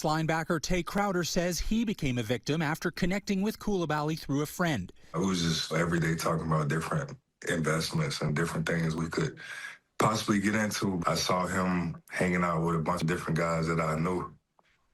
Linebacker Tay Crowder says he became a victim after connecting with Coulibaly through a friend. It was just every day talking about different investments and different things we could possibly get into. I saw him hanging out with a bunch of different guys that I knew,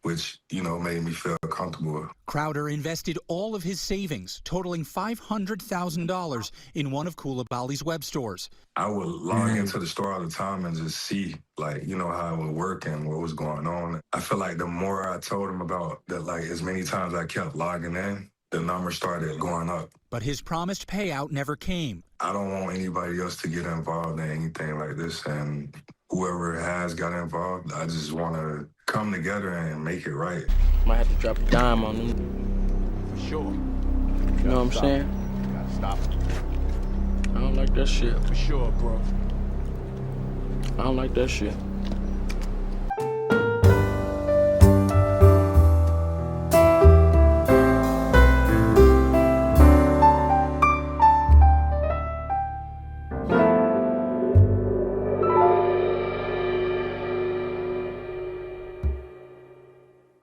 which, made me feel comfortable. Crowder invested all of his savings, totaling $500,000, in one of Koulibaly's web stores. I would log into the store all the time and just see, how it would work and what was going on. I feel like the more I told him about that, as many times I kept logging in, the numbers started going up. But his promised payout never came. I don't want anybody else to get involved in anything like this, and whoever has got involved, I just want to come together and make it right. Might have to drop a dime on them. For sure. You know what I'm saying? Gotta stop it. I don't like that shit. For sure, bro. I don't like that shit.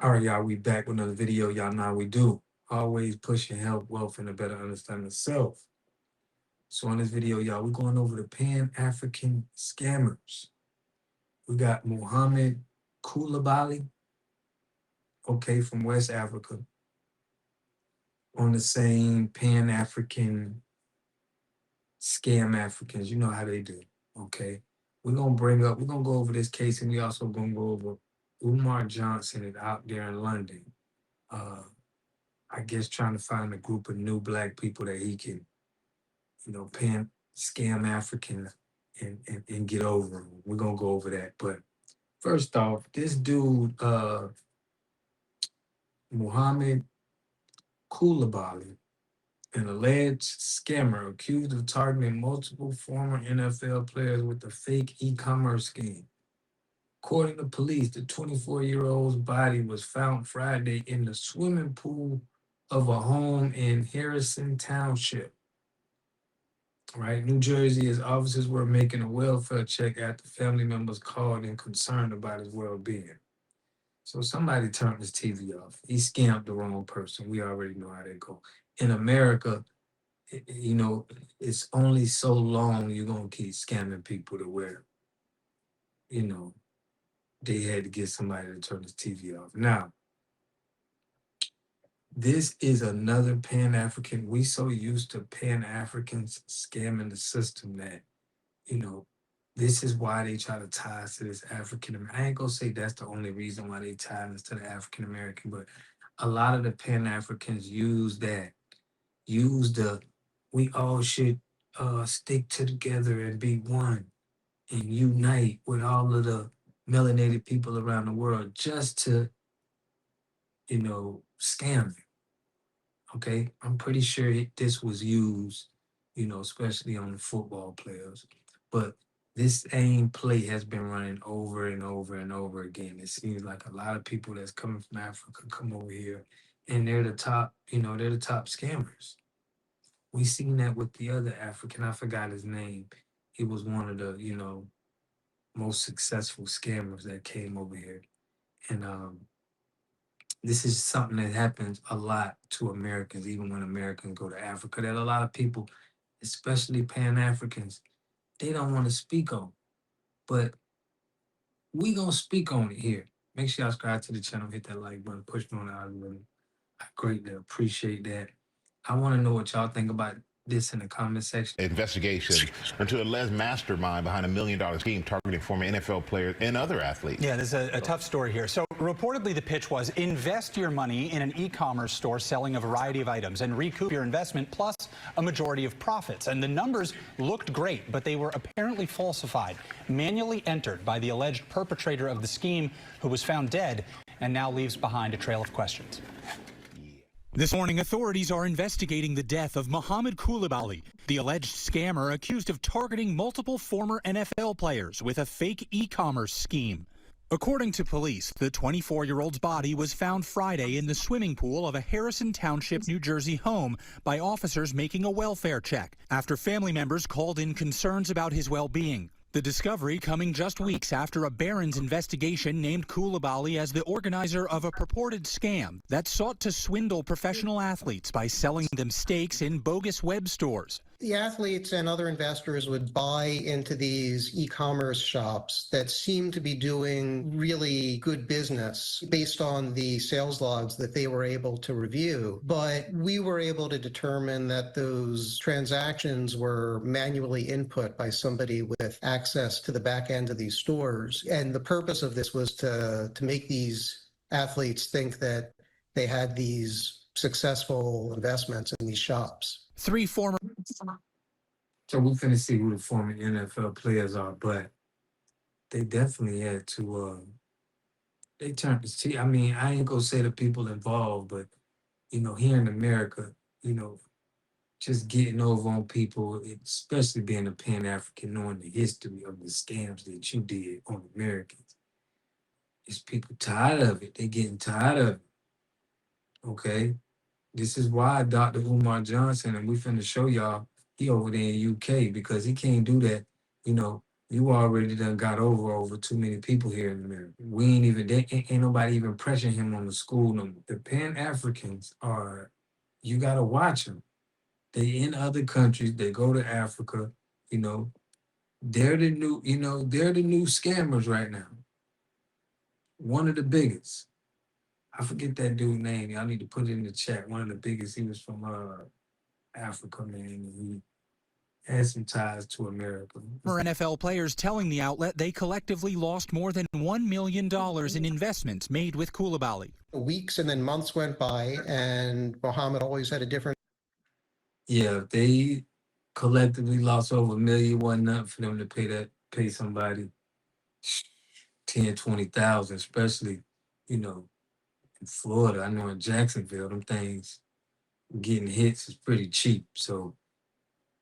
All right, y'all, we back with another video. Y'all know how we do. Always pushing health, wealth, and a better understanding of self. So in this video, y'all, we're going over the Pan-African scammers. We got Mohamed Coulibaly, from West Africa, on the same Pan-African scam Africans. You know how they do, okay? We're going to go over this case, and we also going to go over Umar Johnson is out there in London, I guess trying to find a group of new black people that he can, scam Africans and get over them. We're going to go over that. But first off, this dude, Mohamed Coulibaly, an alleged scammer accused of targeting multiple former NFL players with a fake e-commerce scheme. According to police, the 24-year-old's body was found Friday in the swimming pool of a home in Harrison Township, New Jersey, as officers were making a welfare check after family members called and concerned about his well-being. So somebody turned his TV off. He scammed the wrong person. We already know how that goes. In America, it's only so long you're going to keep scamming people to where, they had to get somebody to turn his TV off. Now, this is another Pan-African. We so used to Pan-Africans scamming the system that, this is why they try to tie us to this African. I ain't gonna say that's the only reason why they tie us to the African American, but a lot of the Pan-Africans use we all should stick together and be one and unite with all of the melanated people around the world just to, scam you. Okay, I'm pretty sure this was used, especially on the football players. But this same play has been running over and over and over again. It seems like a lot of people that's coming from Africa come over here, and they're the top, they're the top scammers. We seen that with the other African. I forgot his name. He was one of the, most successful scammers that came over here. And this is something that happens a lot to Americans, even when Americans go to Africa, that a lot of people, especially Pan-Africans, they don't want to speak on. But we gonna speak on it here. Make sure y'all subscribe to the channel, hit that like button, push me on the algorithm. I greatly appreciate that. I want to know what y'all think about this in the comment section. Investigation into an alleged mastermind behind $1 million scheme targeting former NFL players and other athletes. Yeah, there's a tough story here. So reportedly the pitch was invest your money in an e-commerce store selling a variety of items and recoup your investment plus a majority of profits. And the numbers looked great, but they were apparently falsified, manually entered by the alleged perpetrator of the scheme, who was found dead and now leaves behind a trail of questions. This morning, authorities are investigating the death of Mohamed Coulibaly, the alleged scammer accused of targeting multiple former NFL players with a fake e-commerce scheme. According to police, the 24-year-old's body was found Friday in the swimming pool of a Harrison Township, New Jersey home by officers making a welfare check after family members called in concerns about his well-being. The discovery coming just weeks after a Barron's investigation named Coulibaly as the organizer of a purported scam that sought to swindle professional athletes by selling them stakes in bogus web stores. The athletes and other investors would buy into these e-commerce shops that seemed to be doing really good business based on the sales logs that they were able to review. But we were able to determine that those transactions were manually input by somebody with access to the back end of these stores. And the purpose of this was to make these athletes think that they had these successful investments in these shops. Three former. So we're finna see who the former NFL players are, but they definitely had to. They turned. See, I mean, I ain't gonna say the people involved, but here in America, just getting over on people, especially being a Pan-African, knowing the history of the scams that you did on Americans, is people tired of it. They getting tired of it. Okay. This is why Dr. Umar Johnson, and we finna show y'all, he over there in UK, because he can't do that. You already done got over too many people here in America. We ain't even, ain't nobody even pressuring him on the school no more. The Pan-Africans are, you gotta watch them. They in other countries, they go to Africa, they're the new scammers right now. One of the biggest. I forget that dude's name. Y'all need to put it in the chat. One of the biggest. He was from Africa, man. And he had some ties to America. Former NFL players telling the outlet they collectively lost more than $1 million in investments made with Coulibaly. Weeks and then months went by, and Mohamed always had a different. Yeah, they collectively lost over $1 million. Wasn't nothing for them to pay somebody 10, 20,000, especially, in Florida. I know in Jacksonville, them things getting hits is pretty cheap. So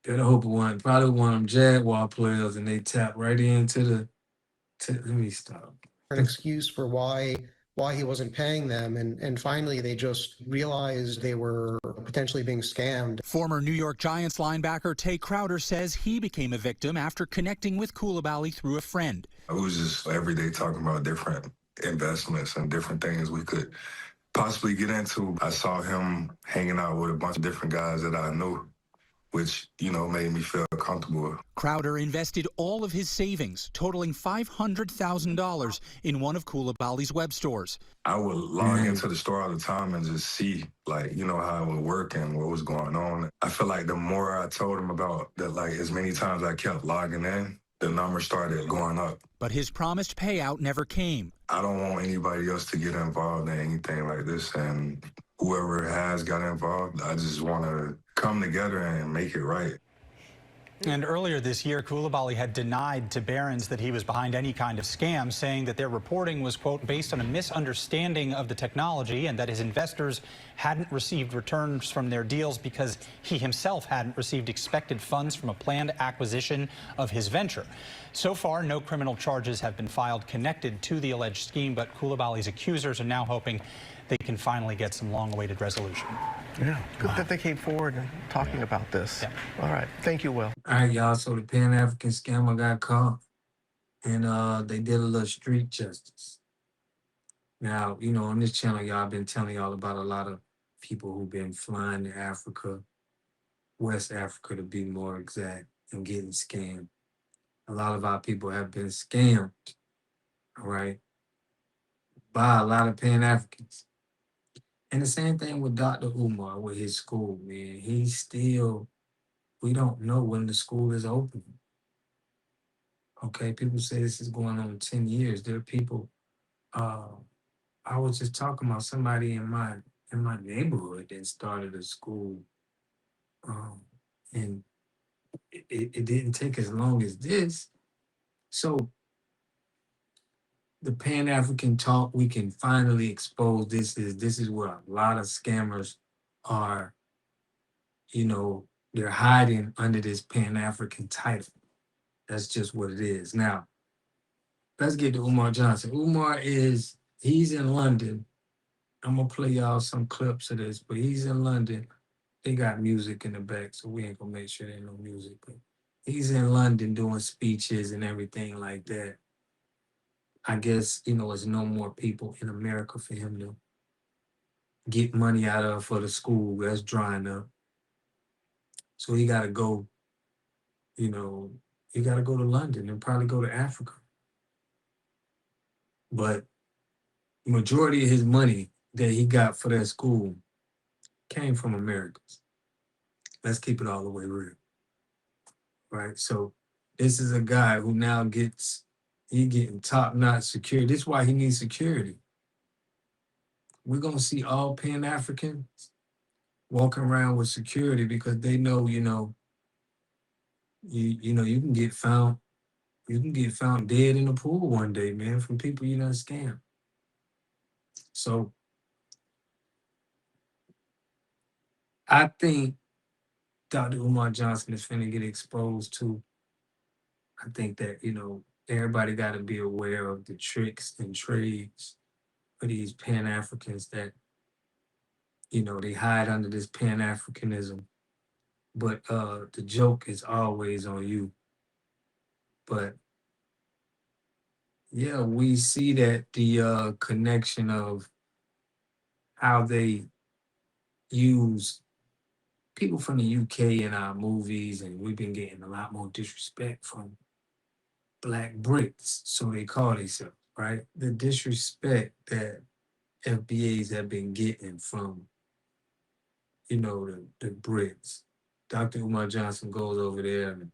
better hope it probably one of them Jaguar players, and they tap right into the. Let me stop. An excuse for why he wasn't paying them, and finally they just realized they were potentially being scammed. Former New York Giants linebacker Tay Crowder says he became a victim after connecting with Coulibaly through a friend. I was just every day talking about different investments and different things we could possibly get into. I saw him hanging out with a bunch of different guys that I knew, which, made me feel comfortable. Crowder invested all of his savings, totaling $500,000 in one of Coulibaly's web stores. I would log into the store all the time and just see, how it would work and what was going on. I feel like the more I told him about that, as many times I kept logging in, the numbers started going up. But his promised payout never came. I don't want anybody else to get involved in anything like this, and whoever has got involved, I just want to come together and make it right. And earlier this year, Coulibaly had denied to Barron's that he was behind any kind of scam, saying that their reporting was, quote, based on a misunderstanding of the technology and that his investors hadn't received returns from their deals because he himself hadn't received expected funds from a planned acquisition of his venture. So far, no criminal charges have been filed connected to the alleged scheme, but Coulibaly's accusers are now hoping they can finally get some long-awaited resolution. Yeah, good that they came forward and talking about this. Yeah. All right, thank you, Will. All right, y'all, so the Pan-African scammer got caught, and they did a little street justice. Now, on this channel, y'all been telling y'all about a lot of people who've been flying to Africa, West Africa to be more exact, and getting scammed. A lot of our people have been scammed, all right, by a lot of Pan-Africans. And the same thing with Dr. Umar with his school, man. We don't know when the school is open. Okay, people say this is going on 10 years. There are people, I was just talking about somebody in my neighborhood that started a school, and it didn't take as long as this. So the Pan-African talk, we can finally expose this is where a lot of scammers are, they're hiding under this Pan-African title. That's just what it is. Now, let's get to Umar Johnson. He's in London. I'm gonna play y'all some clips of this, but he's in London. They got music in the back, so we ain't gonna make sure there ain't no music. But he's in London doing speeches and everything like that. I guess, there's no more people in America for him to get money out of for the school that's drying up. So he got to go, he got to go to London and probably go to Africa. But the majority of his money that he got for that school came from Americans. Let's keep it all the way real. Right? So this is a guy who now getting top-notch security. This is why he needs security. We're going to see all Pan-Africans walking around with security because they know, you can get found dead in a pool one day, man, from people you done scam. So I think Dr. Umar Johnson is finna get exposed too. I think that, everybody got to be aware of the tricks and trades for these Pan-Africans that, they hide under this Pan-Africanism. But the joke is always on you. But yeah, we see that the connection of how they use people from the UK in our movies, and we've been getting a lot more disrespect from Black Brits, so they call themselves, right? The disrespect that FBAs have been getting from, the Brits. Dr. Umar Johnson goes over there and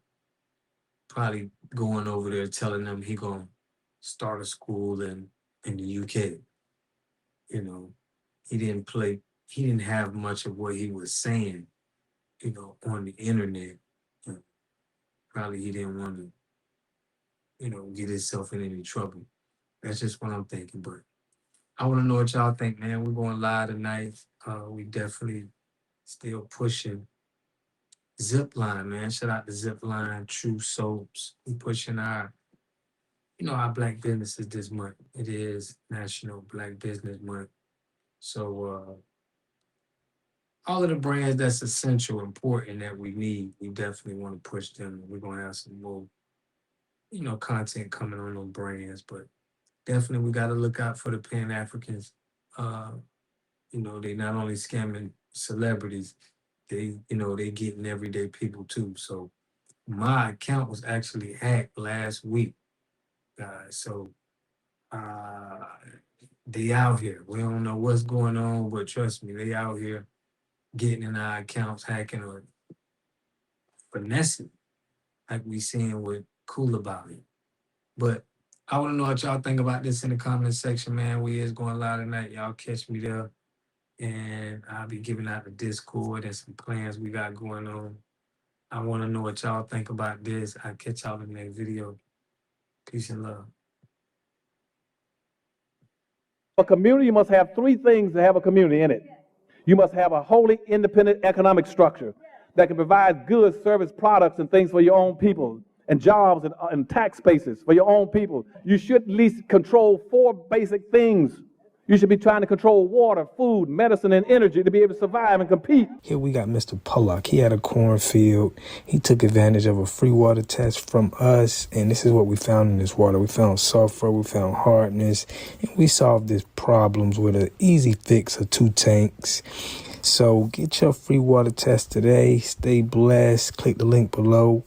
probably going over there telling them he gonna start a school in the UK. He didn't have much of what he was saying, on the internet. Probably he didn't want to, get himself in any trouble. That's just what I'm thinking. But I want to know what y'all think, man. We're going live tonight. We definitely still pushing Zipline, man. Shout out to Zipline, True Soaps. We pushing our Black businesses this month. It is National Black Business Month. So all of the brands that's essential, important, that we need, we definitely want to push them. We're going to have some more, content coming on those brands. But definitely we got to look out for the Pan-Africans. They not only scamming celebrities, they getting everyday people too. So my account was actually hacked last week, guys. So they out here. We don't know what's going on, but trust me, they out here getting in our accounts, hacking or finessing, like we seeing with Koulibali. But I want to know what y'all think about this in the comment section, man. We is going live tonight. Y'all catch me there. And I'll be giving out the Discord and some plans we got going on. I want to know what y'all think about this. I'll catch y'all in the next video. Peace and love. A community must have three things to have a community in it. You must have a wholly independent economic structure that can provide goods, service, products, and things for your own people, and jobs and tax bases for your own people. You should at least control four basic things. You should be trying to control water, food, medicine, and energy to be able to survive and compete. Here we got Mr. Pollock. He had a cornfield. He took advantage of a free water test from us, and this is what we found in this water. We found sulfur, we found hardness, and we solved these problems with an easy fix of 2 tanks. So get your free water test today. Stay blessed. Click the link below.